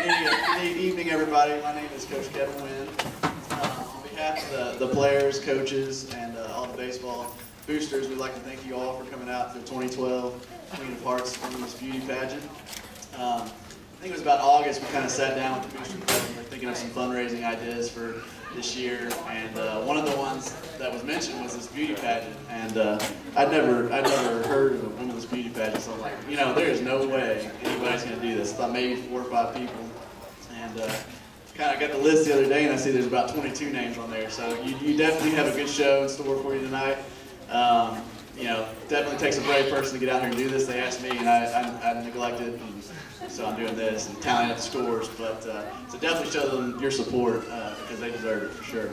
Good evening, everybody. My name is Coach Kevin Wynn. On behalf of the players, coaches, and all the baseball boosters, we'd like to thank you all for coming out to the 2012 Queen of Hearts Womanless Beauty Pageant. I think it was about August we kind of sat down with the booster club and were thinking of some fundraising ideas for this year, and one of the ones that was mentioned was this beauty pageant, and I'd never heard of a women's beauty pageant, so I'm like, you know, there is no way anybody's going to do this. I thought maybe 4 or 5 people, and kind of got the list the other day, and I see there's about 22 names on there, so you definitely have a good show in store for you tonight. You know, definitely takes a brave person to get out here and do this. They asked me, and I neglected, and so I'm doing this and tallying up the scores. But so definitely show them your support because they deserve it for sure.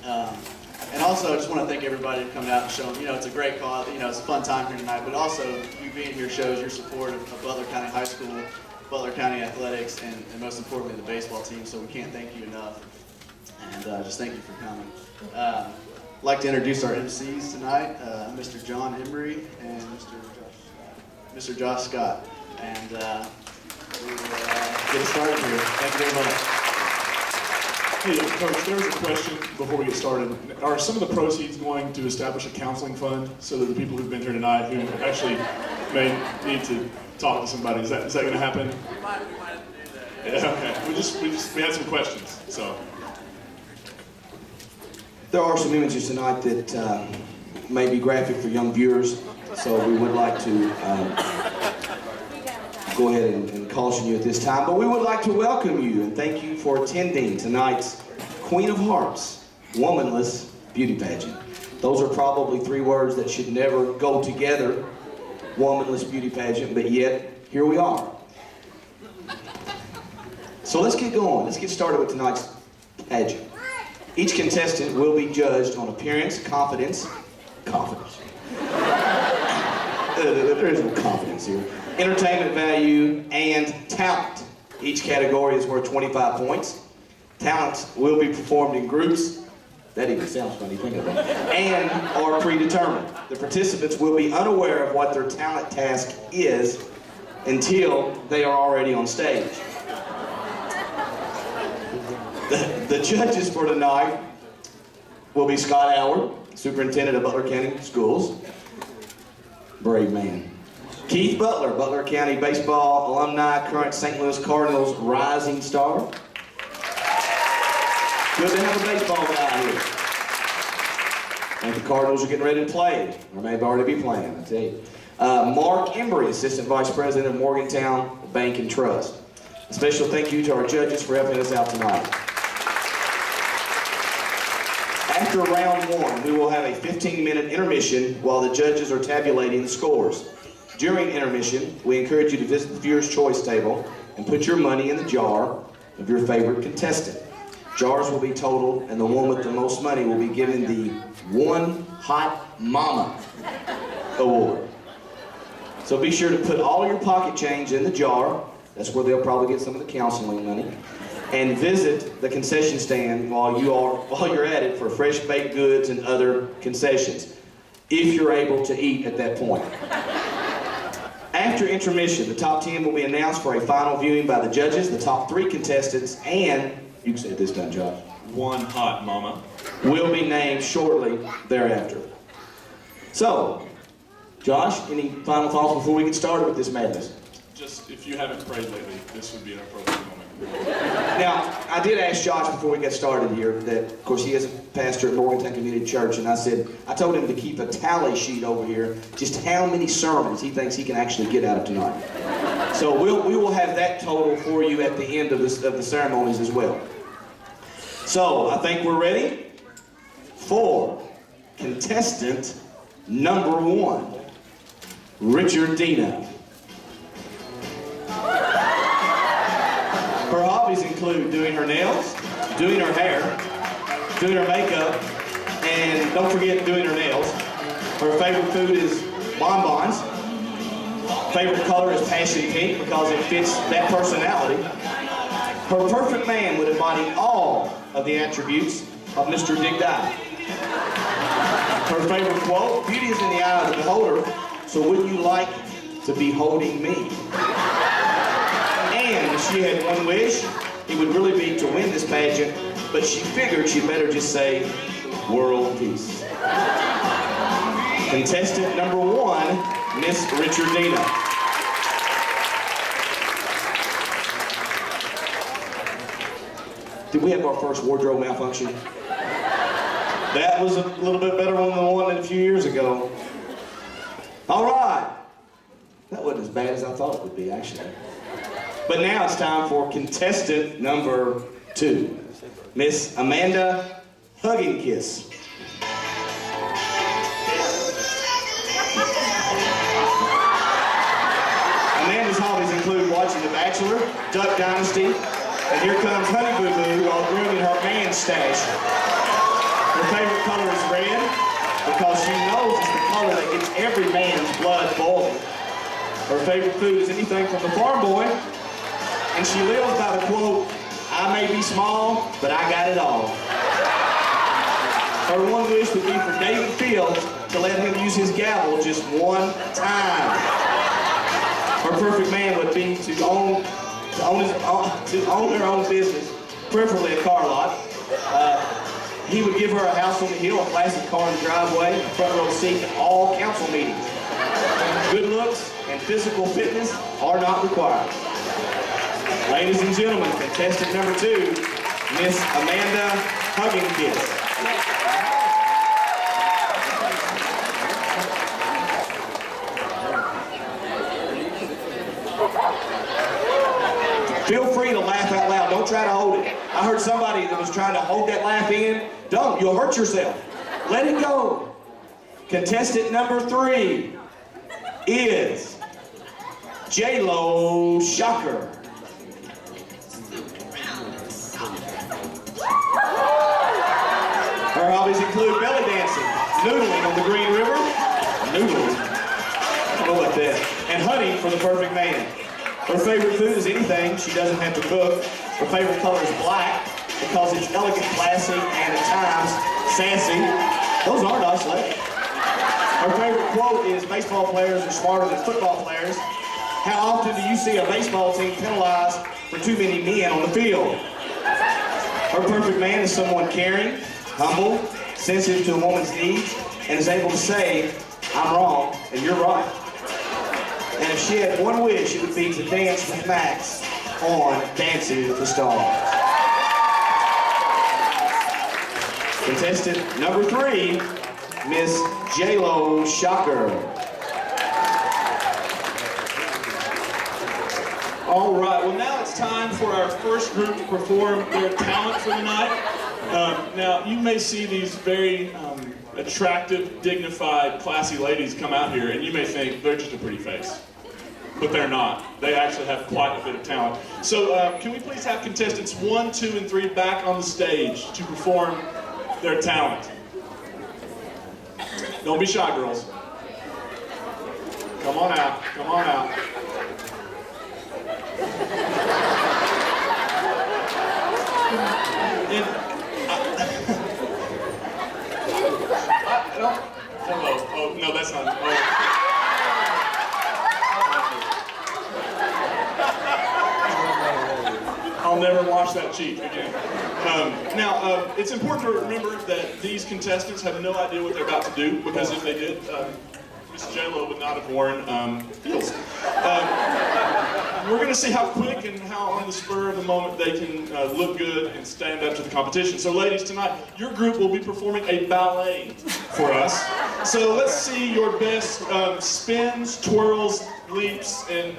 And also, I just want to thank everybody for coming out and showing. You know, it's a great cause. You know, it's a fun time here tonight. But also, you being here shows your support of Butler County High School, Butler County athletics, and most importantly, the baseball team. So we can't thank you enough. And just thank you for coming. I'd like to introduce our MCs tonight, Mr. John Embry and Mr. Josh Scott. And we'll get started here. Thank you very much. Hey, Coach, there's a question before we get started. Are some of the proceeds going to establish a counseling fund so that the people who've been here tonight who actually may need to talk to somebody, is that going to happen? We might have to do that. Yeah, okay. We had some questions, so. There are some images tonight that may be graphic for young viewers, so we would like to go ahead and caution you at this time. But we would like to welcome you and thank you for attending tonight's Queen of Hearts Womanless Beauty Pageant. Those are probably 3 words that should never go together, Womanless Beauty Pageant, but yet here we are. So let's get going. Let's get started with tonight's pageant. Each contestant will be judged on appearance, confidence. There is no confidence here. Entertainment value and talent. Each category is worth 25 points. Talents will be performed in groups. That even sounds funny, think of that. And are predetermined. The participants will be unaware of what their talent task is until they are already on stage. The judges for tonight will be Scott Howard, Superintendent of Butler County Schools. Brave man. Keith Butler, Butler County baseball alumni, current St. Louis Cardinals rising star. Good to have a baseball guy here. I think the Cardinals are getting ready to play, or maybe already be playing, I tell you. Mark Embry, Assistant Vice President of Morgantown Bank and Trust. A special thank you to our judges for helping us out tonight. After round 1, we will have a 15-minute intermission while the judges are tabulating the scores. During intermission, we encourage you to visit the viewer's choice table and put your money in the jar of your favorite contestant. Jars will be totaled, and the one with the most money will be given the One Hot Mama Award. So be sure to put all your pocket change in the jar. That's where they'll probably get some of the counseling money. And visit the concession stand while you're at it for fresh baked goods and other concessions, if you're able to eat at that point. After intermission, the top 10 will be announced for a final viewing by the judges, the top 3 contestants, and, you can say it this time, Josh, One hot mama will be named shortly thereafter. So, Josh, any final thoughts before we get started with this madness? Just, if you haven't prayed lately, this would be an appropriate moment. Now, I did ask Josh before we got started here that, of course, he is a pastor at Morgantown Community Church, and I told him to keep a tally sheet over here, just how many sermons he thinks he can actually get out of tonight. So we will have that total for you at the end of the ceremonies as well. So, I think we're ready for contestant number 1, Richard Dino. Her hobbies include doing her nails, doing her hair, doing her makeup, and don't forget doing her nails. Her favorite food is bonbons. Favorite color is passion pink because it fits that personality. Her perfect man would embody all of the attributes of Mr. Dick Dye. Her favorite quote, beauty is in the eye of the beholder, so wouldn't you like to be holding me? And she she had one wish, it would really be to win this pageant, but she figured she'd better just say, world peace. Contestant number 1, Miss Richardina. Did we have our first wardrobe malfunction? That was a little bit better than the one a few years ago. All right. That wasn't as bad as I thought it would be, actually. But now it's time for contestant number 2, Miss Amanda Huggingkiss. Amanda's hobbies include watching The Bachelor, Duck Dynasty, and here comes Honey Boo Boo while grooming her man stash. Her favorite color is red because she knows it's the color that gets every man's blood boiling. Her favorite food is anything from the Farm Boy, and she lives by the quote, I may be small, but I got it all. Her one wish would be for David Fields to let him use his gavel just one time. Her perfect man would be to own her own business, preferably a car lot. He would give her a house on the hill, a classic car in the driveway, a front row seat at all council meetings. Good looks and physical fitness are not required. Ladies and gentlemen, contestant number 2, Miss Amanda Huggingkiss. Feel free to laugh out loud. Don't try to hold it. I heard somebody that was trying to hold that laugh in. Don't. You'll hurt yourself. Let it go. Contestant number 3 is J-Lo Shocker. Her hobbies include belly dancing, noodling on the Green River, noodling, I don't know about that, and hunting for the perfect man. Her favorite food is anything she doesn't have to cook. Her favorite color is black because it's elegant, classy, and at times sassy. Those are nice ladies. Her favorite quote is, baseball players are smarter than football players. How often do you see a baseball team penalized for too many men on the field? Her perfect man is someone caring, humble, sensitive to a woman's needs, and is able to say, I'm wrong and you're right. And if she had one wish, it would be to dance with Max on Dancing with the Stars. Contestant number 3, Miss J-Lo Shocker. All right, well now it's time for our first group to perform their talent for the night. Now, you may see these very attractive, dignified, classy ladies come out here, and you may think they're just a pretty face. But they're not. They actually have quite a bit of talent. So can we please have contestants 1, 2, and 3 back on the stage to perform their talent? Don't be shy, girls. Come on out. Come on out. And I don't. Oh, no, that's not. Oh. I'll never wash that cheek again. Now, it's important to remember that these contestants have no idea what they're about to do, because if they did, Miss J-Lo would not have worn heels. We're going to see how quick and how on the spur of the moment they can look good and stand up to the competition. So ladies, tonight, your group will be performing a ballet for us. So let's see your best spins, twirls, leaps, and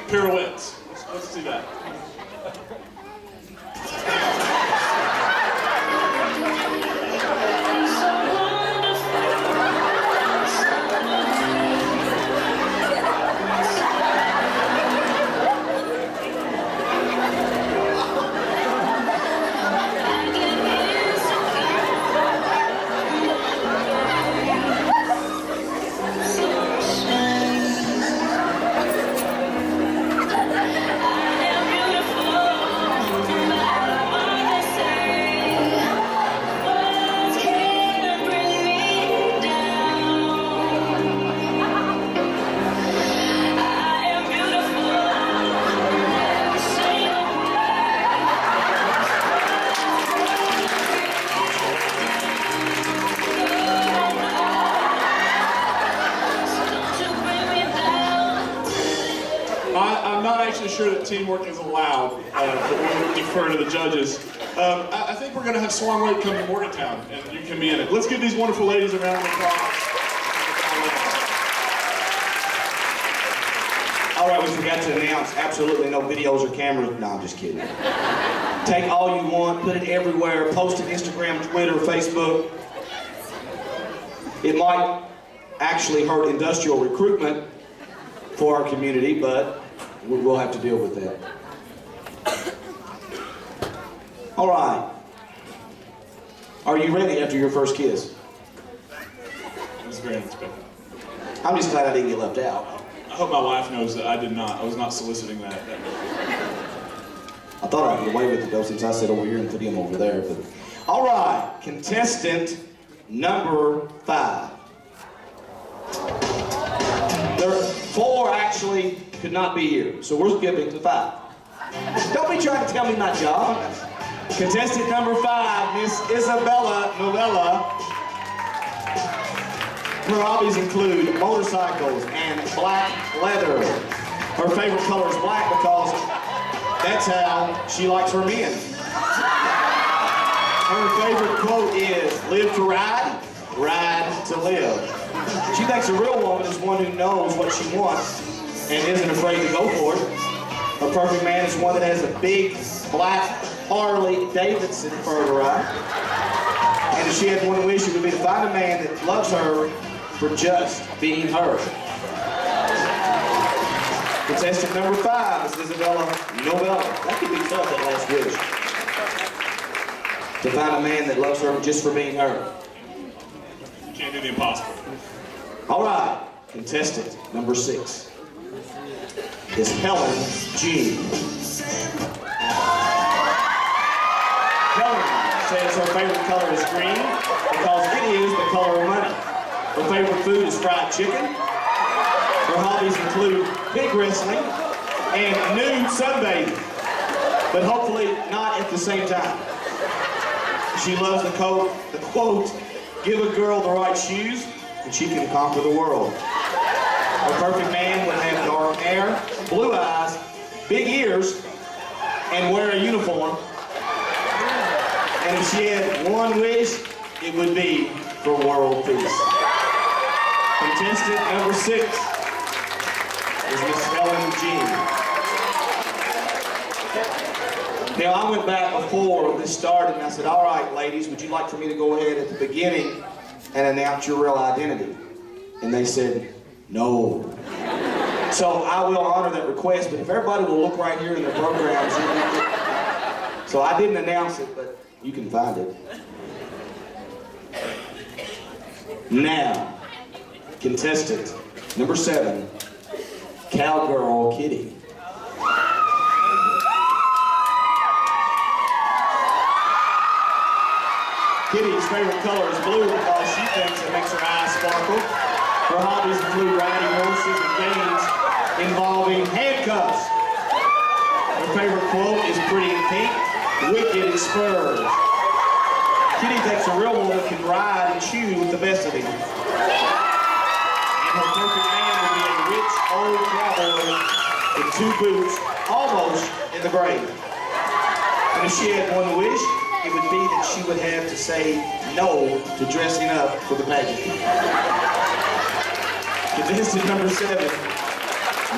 pirouettes. Let's see that. not actually sure that teamwork is allowed, but we'll defer to the judges. I think we're going to have Swan Lake come to Morgantown, and you can be in it. Let's give these wonderful ladies a round of applause. All right, we forgot to announce absolutely no videos or cameras. No, I'm just kidding. Take all you want, put it everywhere, post it Instagram, Twitter, Facebook. It might actually hurt industrial recruitment for our community, but we'll have to deal with that. All right. Are you ready after your first kiss? It was very unexpected. I'm just glad I didn't get left out. I hope my wife knows that I did not. I was not soliciting that. I thought I'd get away with it though, since I said over here and put him over there. But all right, contestant number 5. There are 4 actually could not be here, so we're skipping to 5. Don't be trying to tell me my job. Contestant number 5, Miss Isabella Novella. Her hobbies include motorcycles and black leather. Her favorite color is black because that's how she likes her men. Her favorite quote is, live to ride, ride to live. She thinks a real woman is one who knows what she wants and isn't afraid to go for it. Her perfect man is one that has a big black Harley Davidson for her to ride. And if she had one wish, it would be to find a man that loves her for just being her. Contestant number 5 is Isabella Novella. That could be tough, that last wish. To find a man that loves her just for being her. You can't do the impossible. All right, contestant number 6 is Helen G. Helen says her favorite color is green because it is the color of money. Her favorite food is fried chicken. Her hobbies include pig wrestling and nude sunbathing, but hopefully not at the same time. She loves the quote, give a girl the right shoes and she can conquer the world. Her perfect man would have dark hair, blue eyes, big ears, and wear a uniform. And if she had one wish, it would be for world peace. Contestant number 6 is Miss Helen G. Now, I went back before this started and I said, all right, ladies, would you like for me to go ahead at the beginning and announce your real identity? And they said, no. So I will honor that request, but if everybody will look right here in their programs, so I didn't announce it, but you can find it. Now, contestant number 7, Cowgirl Kitty. Kitty's favorite color is blue because she thinks it makes her eyes sparkle. Her hobbies include riding horses and games involving handcuffs. Her favorite quote is pretty in pink, wicked and spurs. Kitty thinks a real woman can ride and chew with the best of them. And her perfect man would be a rich old cowboy with 2 boots almost in the grave. And if she had one wish, it would be that she would have to say no to dressing up for the pageant. Contestant number 7,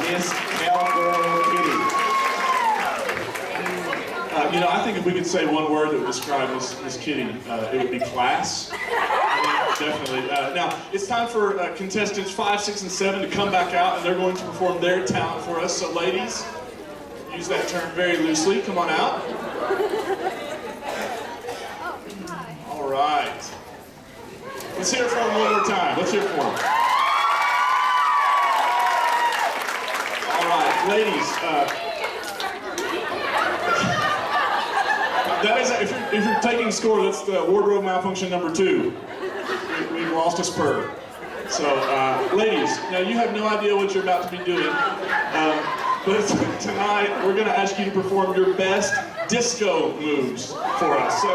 Miss Cowgirl Kitty. I think if we could say one word that would describe Miss Kitty, it would be class. Definitely. Now, it's time for contestants 5, 6, and 7 to come back out, and they're going to perform their talent for us. So, ladies, use that term very loosely. Come on out. All right. Let's hear it for them one more time. Let's hear it for them. All right, ladies. That is, if you're taking score, that's the wardrobe malfunction number 2. We've lost a spur. So, ladies, now you have no idea what you're about to be doing, but tonight we're going to ask you to perform your best disco moves for us. So,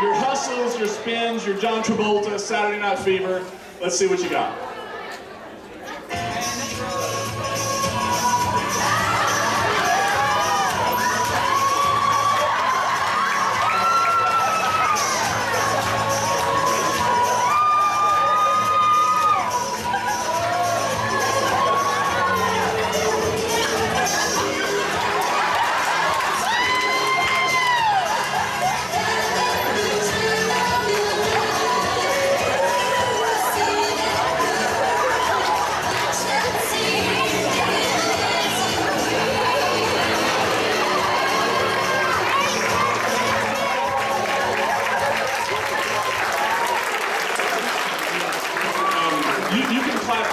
your hustles, your spins, your John Travolta, Saturday Night Fever. Let's see what you got.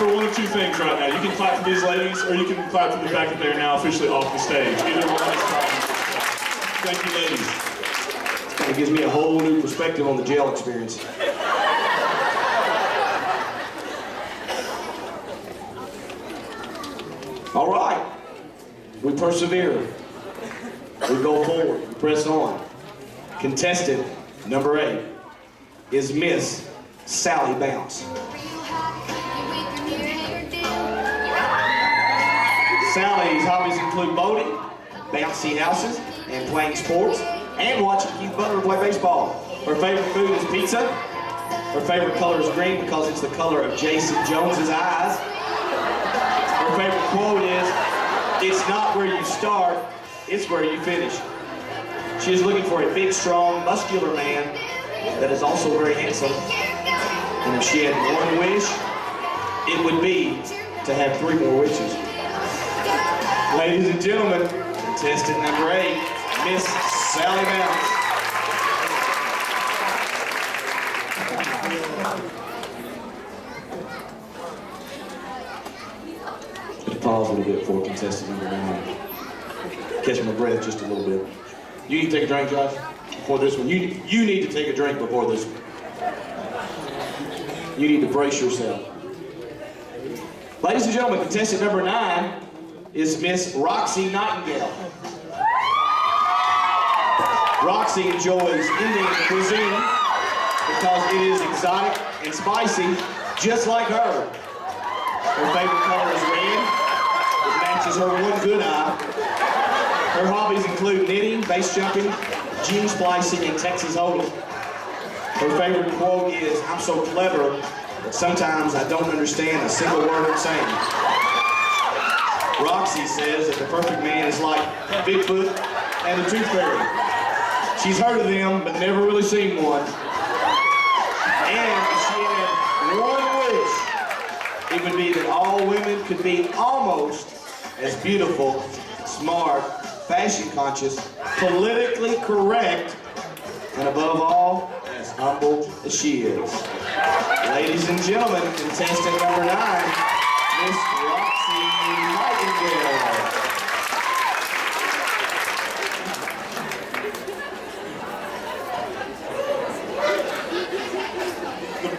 for one of two things right now. You can clap for these ladies, or you can clap for the fact that they are now officially off the stage. Either one is fine. Thank you, ladies. Kind of gives me a whole new perspective on the jail experience. All right. We persevere. We go forward. We press on. Contestant number 8 is Miss Sally Bounce. Sally's hobbies include boating, bouncy houses, and playing sports, and watching Keith Butler play baseball. Her favorite food is pizza. Her favorite color is green because it's the color of Jason Jones's eyes. Her favorite quote is, "It's not where you start, it's where you finish." She is looking for a big, strong, muscular man that is also very handsome. And if she had one wish, it would be to have 3 more wishes. Ladies and gentlemen, contestant number 8, Miss Sally Bounce. Just pause a little bit for contestant number 9. Catch my breath just a little bit. You need to take a drink, Josh, before this one. You need to take a drink before this one. You need to brace yourself. Ladies and gentlemen, contestant number 9 is Miss Roxy Nightingale. Roxy enjoys Indian cuisine because it is exotic and spicy, just like her. Her favorite color is red. It matches her one good eye. Her hobbies include knitting, base jumping, gene splicing, and Texas Hold'em. Her favorite quote is, "I'm so clever that sometimes I don't understand a single word I'm saying." Roxy says that the perfect man is like Bigfoot and the Tooth Fairy. She's heard of them, but never really seen one. And if she had one wish, it would be that all women could be almost as beautiful, smart, fashion conscious, politically correct, and above all, as humble as she is. Ladies and gentlemen, contestant number 9, Miss Roxy Nightingale.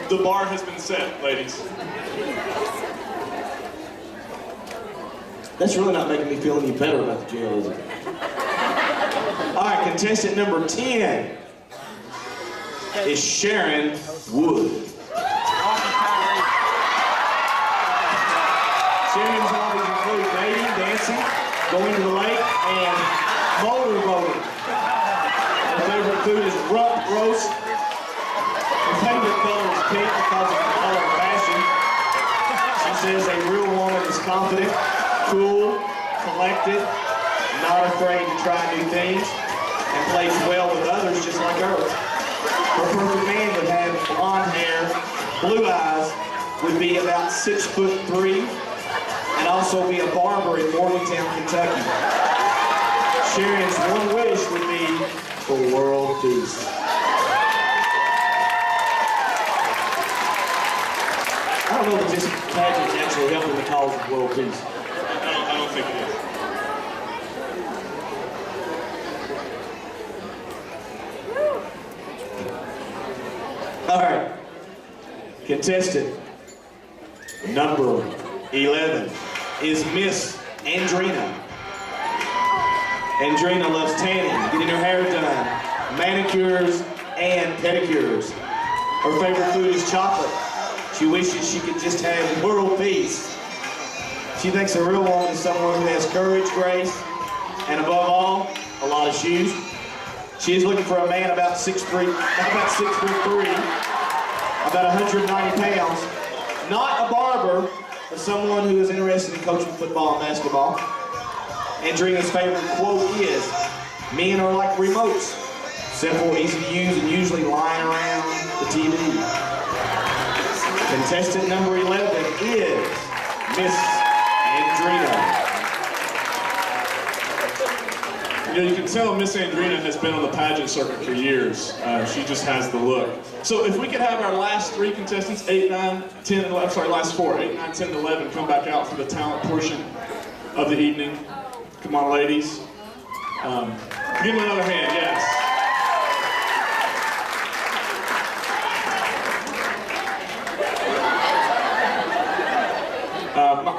The bar has been set, ladies. That's really not making me feel any better about the jail, is it? All right, contestant number 10 is Sharon Wood. Sharon's hobbies include dating, dancing, going to the lake, and motorboating. Her favorite food is rump roast. Her favorite color is pink because of the color of fashion. She says a real woman is confident, cool, collected, not afraid to try new things, and plays well with others just like her. Her perfect man would have blonde hair, blue eyes, would be about 6'3", and also be a barber in Morgantown, Kentucky. Sharon's one wish would be for world peace. I don't know if this pageant is actually helping the cause of world peace. I don't think it is. All right. Contestant number 11 is Miss Andrina. Andrina loves tanning, getting her hair done, manicures, and pedicures. Her favorite food is chocolate. She wishes she could just have world peace. She thinks a real woman is someone who has courage, grace, and above all, a lot of shoes. She is looking for a man about 6'3", about 6'3", about 190 pounds, not a barber, but someone who is interested in coaching football and basketball. Andrina's favorite quote is, "Men are like remotes, simple, easy to use, and usually lying around the TV." Contestant number 11 is Miss Andrina. You can tell Miss Andrina has been on the pageant circuit for years. She just has the look. So if we could have our last three contestants, 8, 9, 10, and 11, sorry, last four, 8, 9, 10, and 11, come back out for the talent portion of the evening. Come on, ladies. Give them another hand, yes.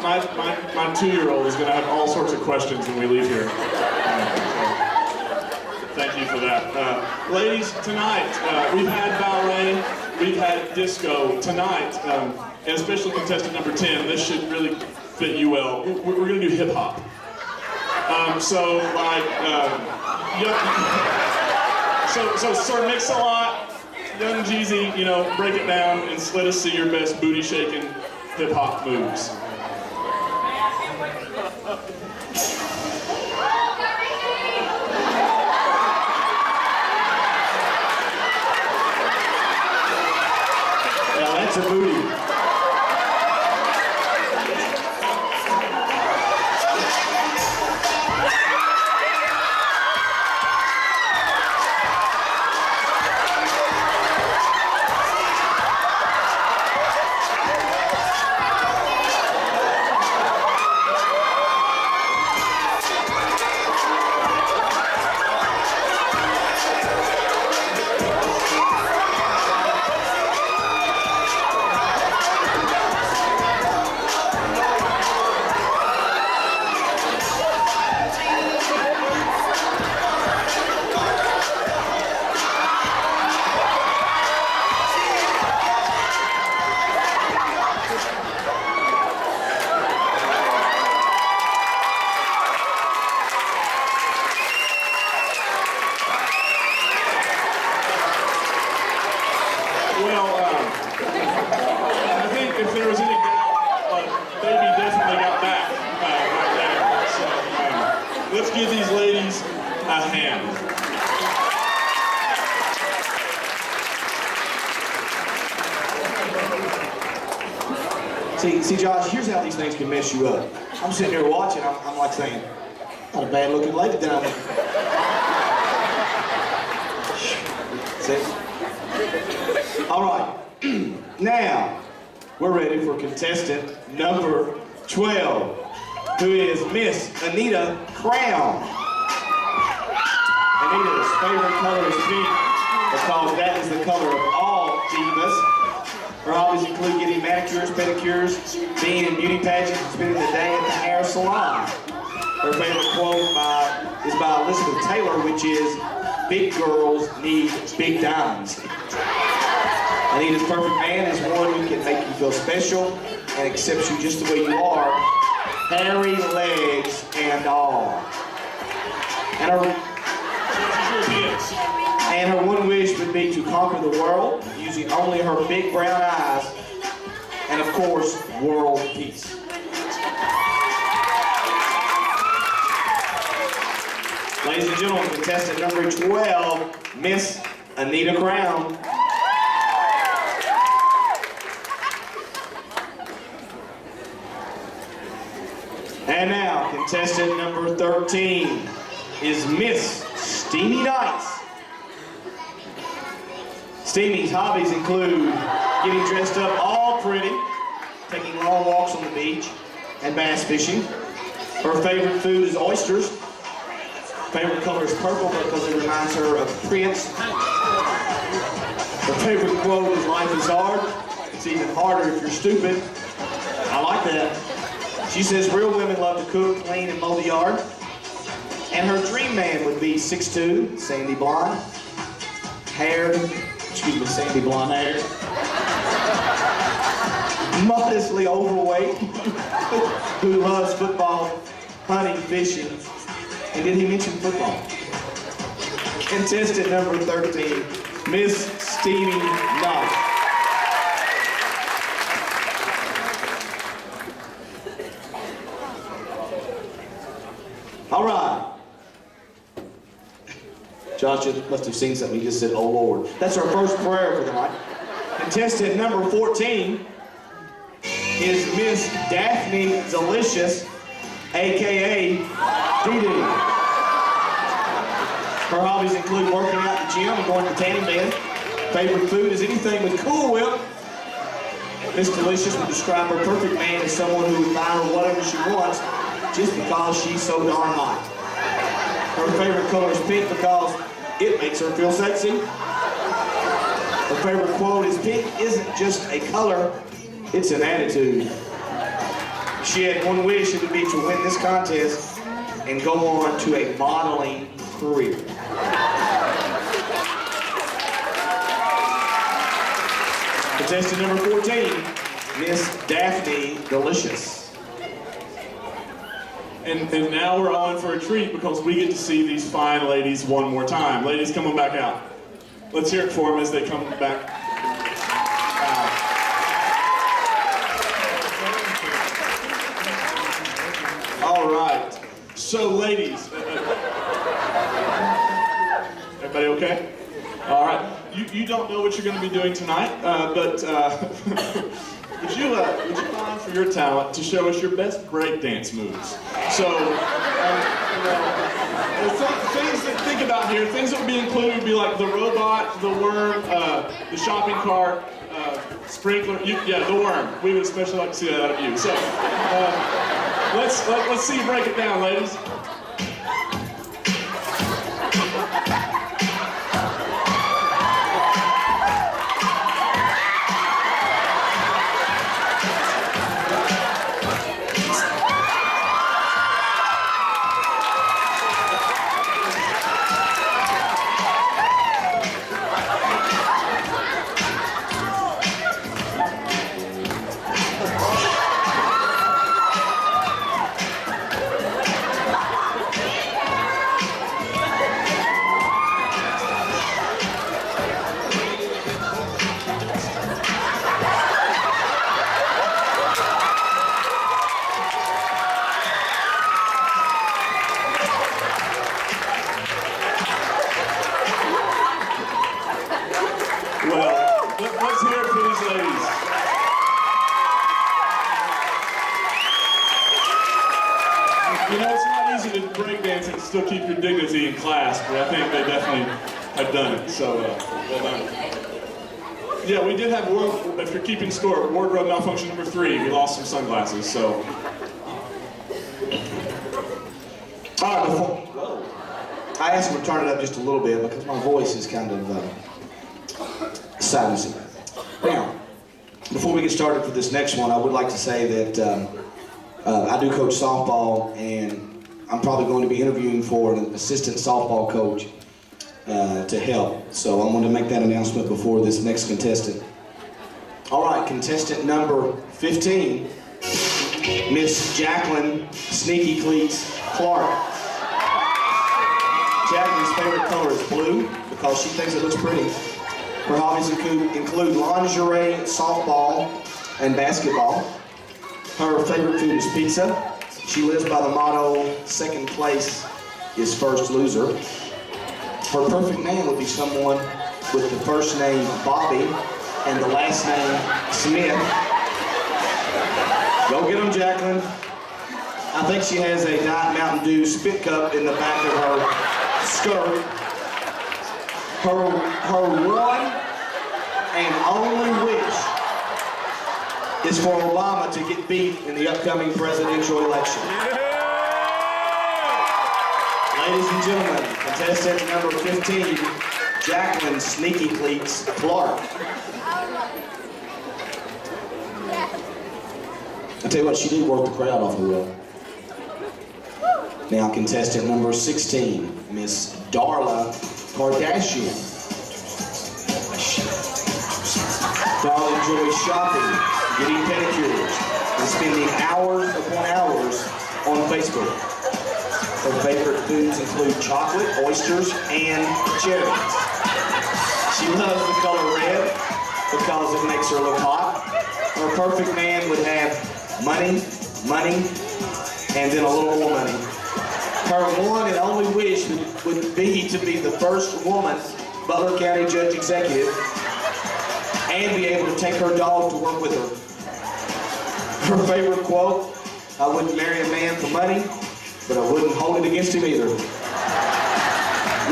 My 2-year-old is going to have all sorts of questions when we leave here. Thank you for that. Ladies, tonight, we've had ballet, we've had disco. Tonight, and especially contestant number 10, this should really fit you well. We're going to do hip-hop. So Sir Mix-a-Lot, Young Jeezy, break it down and let us see your best booty-shaking hip-hop moves. Now that's a booty. Let's give these ladies a hand. See, Josh, here's how these things can mess you up. I'm sitting here watching, I'm like saying, not a bad looking lady down there. See? All right, now, we're ready for contestant number 12. Who is Miss Anita Crown. Anita's favorite color is pink because that is the color of all divas. Her hobbies include getting manicures, pedicures, being in beauty pageants, and spending the day at the hair salon. Her favorite quote is by Elizabeth Taylor, which is, "Big girls need big diamonds." Anita's perfect man is one who can make you feel special and accepts you just the way you are. Hairy legs and all. And her one wish would be to conquer the world using only her big brown eyes and, of course, world peace. Ladies and gentlemen, contestant number 12, Miss Anita Crown. And now, contestant number 13 is Miss Steamy Nights. Steamy's hobbies include getting dressed up all pretty, taking long walks on the beach, and bass fishing. Her favorite food is oysters. Favorite color is purple because it reminds her of Prince. Her favorite quote is, "Life is hard. It's even harder if you're stupid." I like that. She says real women love to cook, clean, and mow the yard. And her dream man would be 6'2", sandy blonde, sandy blonde hair, modestly overweight, who loves football, hunting, fishing. And did he mention football? Contestant number 13, Miss Steamy Night. All right. Josh must have seen something. He just said, "Oh Lord." That's our first prayer for the night. Contestant number 14 is Miss Daphne Delicious, a.k.a. Dee Dee. Her hobbies include working out in the gym and going to the tanning bed. Favorite food is anything with Cool Whip. Miss Delicious would describe her perfect man as someone who would buy her whatever she wants just because she's so darn hot. Her favorite color is pink because it makes her feel sexy. Her favorite quote is, "Pink isn't just a color, it's an attitude." If she had one wish, it would be to win this contest and go on to a modeling career. Contestant number 14, Miss Daphne Delicious. And now we're on for a treat because we get to see these fine ladies one more time. Ladies, come on back out. Let's hear it for them as they come back out. All right. So, ladies, everybody okay? All right. You don't know what you're going to be doing tonight, but would you mind for your talent to show us your best breakdance moves? So, things that think about here, things that would be included would be like the robot, the worm, the shopping cart, sprinkler. Yeah, the worm. We would especially like to see that out of you. So, let's see you break it down, ladies. Let's hear it for these ladies. You know, it's not easy to break dance and still keep your dignity in class, but I think they definitely have done it. So, well done. Yeah, we did have, if you're keeping score, wardrobe malfunction number 3. We lost some sunglasses, so. All right, I asked him to turn it up just a little bit because my voice is kind of silencing. Now, before we get started for this next one, I would like to say that I do coach softball, and I'm probably going to be interviewing for an assistant softball coach to help. So I'm going to make that announcement before this next contestant. All right, contestant number 15, Miss Jacqueline Sneaky Cleats Clark. Jacqueline's favorite color is blue because she thinks it looks pretty. Her hobbies include lingerie, softball, and basketball. Her favorite food is pizza. She lives by the motto, second place is first loser. Her perfect man would be someone with the first name Bobby and the last name Smith. Go get them, Jacqueline. I think she has a Diet Mountain Dew spit cup in the back of her skirt. Her one and only wish is for Obama to get beat in the upcoming presidential election. Ladies and gentlemen, contestant number 15, Jacqueline Sneaky Cleats Clark. I tell you what, she did work the crowd awfully well. Now, contestant number 16, Miss Darla Kardashian. Darla enjoys shopping, getting pedicures, and spending hours upon hours on Facebook. Her favorite foods include chocolate, oysters, and cherries. She loves the color red because it makes her look hot. Her perfect man would have money, and then a little more money. Her one and only wish would be to be the first woman Butler County Judge Executive and be able to take her dog to work with her. Her favorite quote, I wouldn't marry a man for money, but I wouldn't hold it against him either.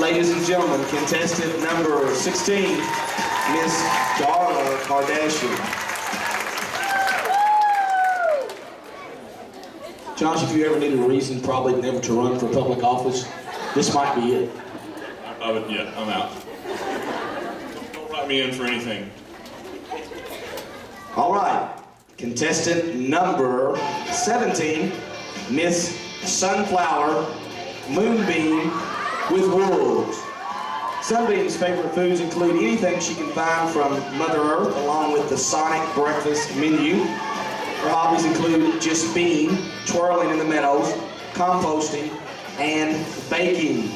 Ladies and gentlemen, contestant number 16, Miss Darla Kardashian. Josh, if you ever needed a reason probably never to run for public office, this might be it. Yeah, I'm out. Don't write me in for anything. All right, contestant number 17, Miss Sunflower Moonbeam with Wolves. Sunbeam's favorite foods include anything she can find from Mother Earth, along with the Sonic breakfast menu. Her hobbies include just being, twirling in the meadows, composting, and baking.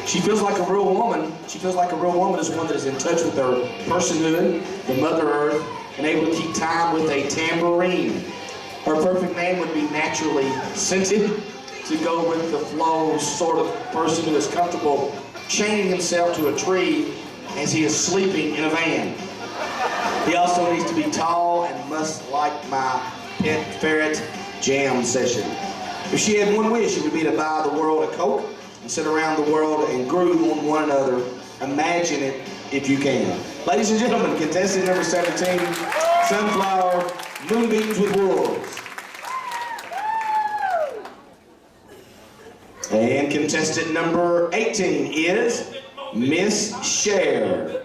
She feels like a real woman. She feels like a real woman is one that is in touch with her personhood, the Mother Earth, and able to keep time with a tambourine. Her perfect man would be naturally scented, to go with the flow sort of person who is comfortable chaining himself to a tree as he is sleeping in a van. He also needs to be tall and must like my pet ferret jam session. If she had one wish, it would be to buy the world a Coke and sit around the world and groove on one another. Imagine it if you can. Ladies and gentlemen, contestant number 17, Sunflower Moonbeams with Wolves. And contestant number 18 is Miss Cher.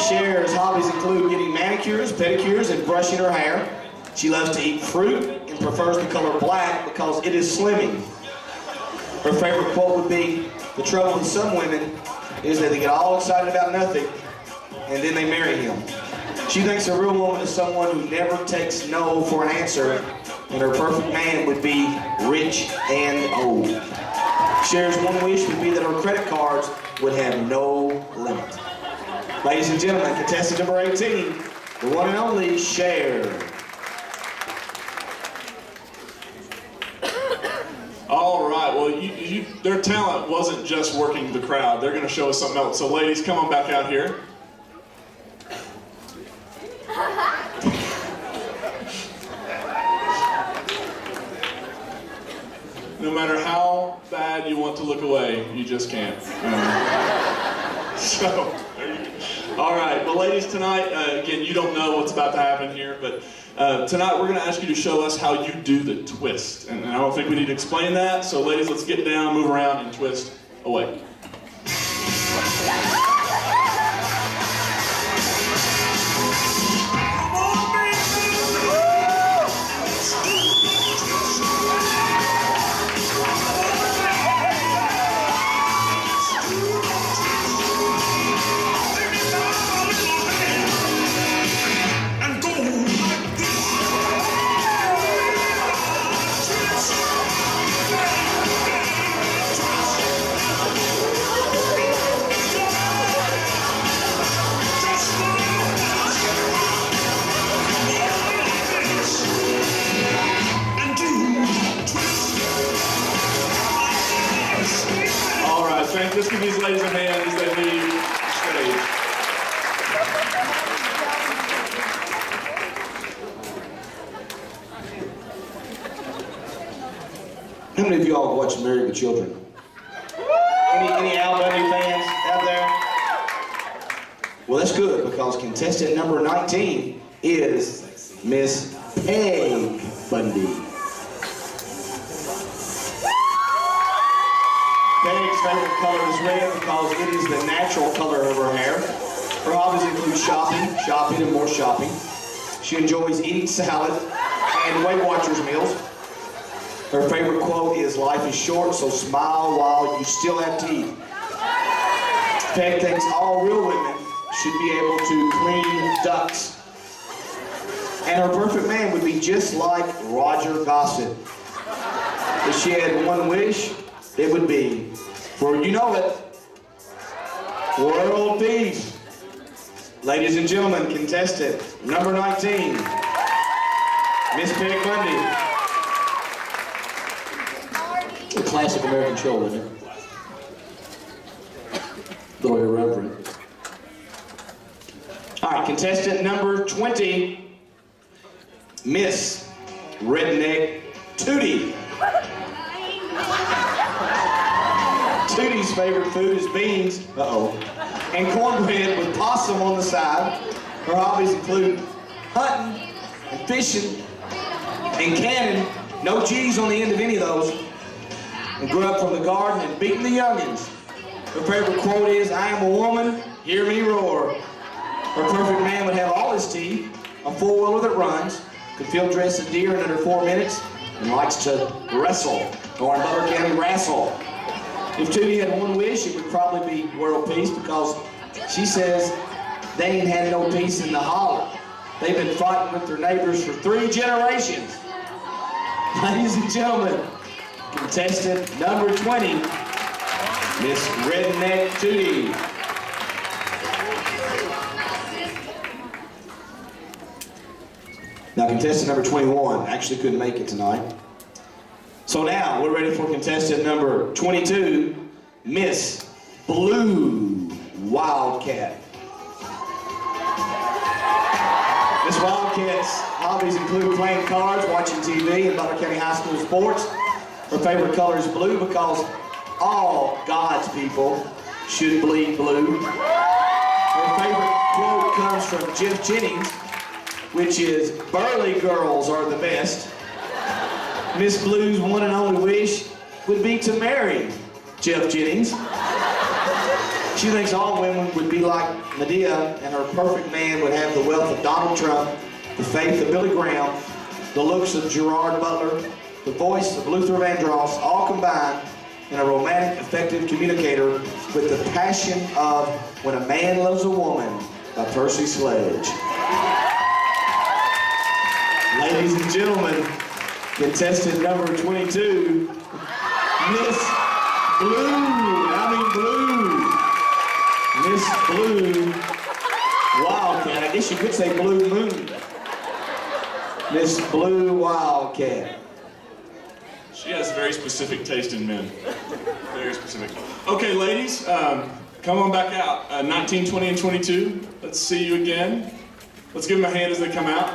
Cher's hobbies include getting manicures, pedicures, and brushing her hair. She loves to eat fruit and prefers the color black because it is slimming. Her favorite quote would be, the trouble with some women is that they get all excited about nothing and then they marry him. She thinks a real woman is someone who never takes no for an answer, and her perfect man would be rich and old. Cher's one wish would be that her credit cards would have no limit. Ladies and gentlemen, contestant number 18, the one and only Cher. All right, well, their talent wasn't just working the crowd. They're going to show us something else. So ladies, come on back out here. No matter how bad you want to look away, you just can't. So, there you go. All right, well, ladies, tonight, again, you don't know what's about to happen here, but tonight we're going to ask you to show us how you do the twist. And I don't think we need to explain that, so ladies, let's get down, move around, and twist away. Just give these ladies a hand as they leave the stage. How many of y'all watch Married with Children? Any Al Bundy fans out there? Well, that's good, because contestant number 19 is Miss Peg Bundy. Peg's favorite color is red because it is the natural color of her hair. Her hobbies include shopping, and more shopping. She enjoys eating salad and Weight Watchers meals. Her favorite quote is, life is short, so smile while you still have teeth. Peg thinks all real women should be able to clean ducks. And her perfect man would be just like Roger Gossett. If she had one wish, it would be, for you know it, world peace. Ladies and gentlemen, contestant number 19, Miss Peg Bundy. A classic American show, isn't it? A little irreverent. All right, contestant number 20, Miss Redneck Tootie. Tootie's favorite food is beans, and cornbread with possum on the side. Her hobbies include hunting and fishing and canning. No G's on the end of any of those. And grew up from the garden and beating the youngins. Her favorite quote is, "I am a woman, hear me roar." Her perfect man would have all his teeth, a four-wheeler that runs, could field dress a deer in under 4 minutes, and likes to wrestle, or in Butler County, wrestle. If Tootie had one wish, it would probably be world peace, because she says they ain't had no peace in the holler. They've been fighting with their neighbors for 3 generations. Ladies and gentlemen, contestant number 20, Miss Redneck Tootie. Now, contestant number 21 actually couldn't make it tonight. So now, we're ready for contestant number 22, Miss Blue Wildcat. Miss Wildcat's hobbies include playing cards, watching TV, and Butler County High School sports. Her favorite color is blue because all God's people should bleed blue. Her favorite quote comes from Jeff Jennings, which is, "Burly girls are the best." Miss Blue's one and only wish would be to marry Jeff Jennings. She thinks all women would be like Medea, and her perfect man would have the wealth of Donald Trump, the faith of Billy Graham, the looks of Gerard Butler, the voice of Luther Vandross, all combined in a romantic, effective communicator with the passion of When a Man Loves a Woman by Percy Sledge. Ladies and gentlemen, contestant number 22, Miss Blue Wildcat. I guess you could say Blue Moon. Miss Blue Wildcat. She has very specific taste in men. Very specific. Okay, ladies, come on back out. 19, 20, and 22. Let's see you again. Let's give them a hand as they come out.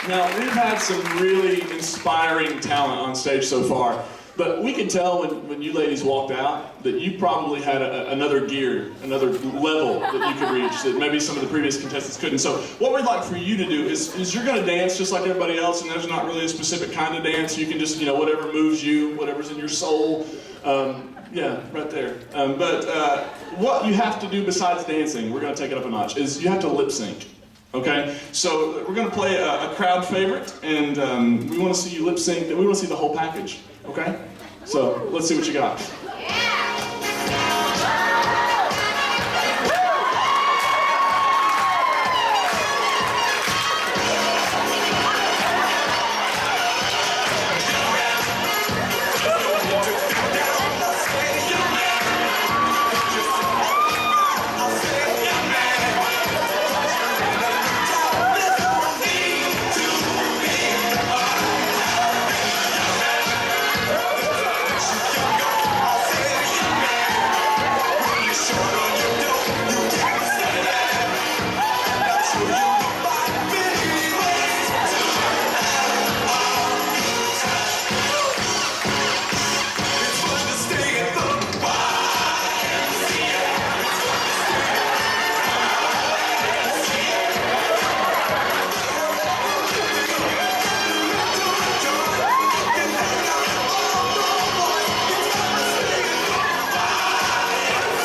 Now, we've had some really inspiring talent on stage so far, but we could tell when you ladies walked out that you probably had another gear, another level that you could reach that maybe some of the previous contestants couldn't. So what we'd like for you to do is you're going to dance just like everybody else, and there's not really a specific kind of dance. You can just, whatever moves you, whatever's in your soul. Yeah, right there. But what you have to do besides dancing, we're going to take it up a notch, is you have to lip sync. Okay, so we're going to play a crowd favorite, and we want to see you lip sync. We want to see the whole package. Okay, so let's see what you got.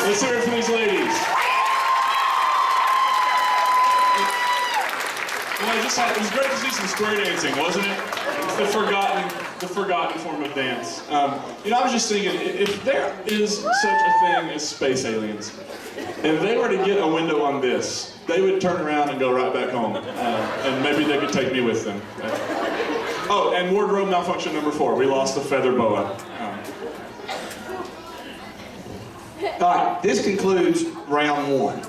Let's hear it for these ladies. It was great to see some square dancing, wasn't it? It's the forgotten form of dance. I was just thinking, if there is such a thing as space aliens, and they were to get a window on this, they would turn around and go right back home. And maybe they could take me with them. Oh, and wardrobe malfunction number 4. We lost the feather boa. All right, this concludes round 1.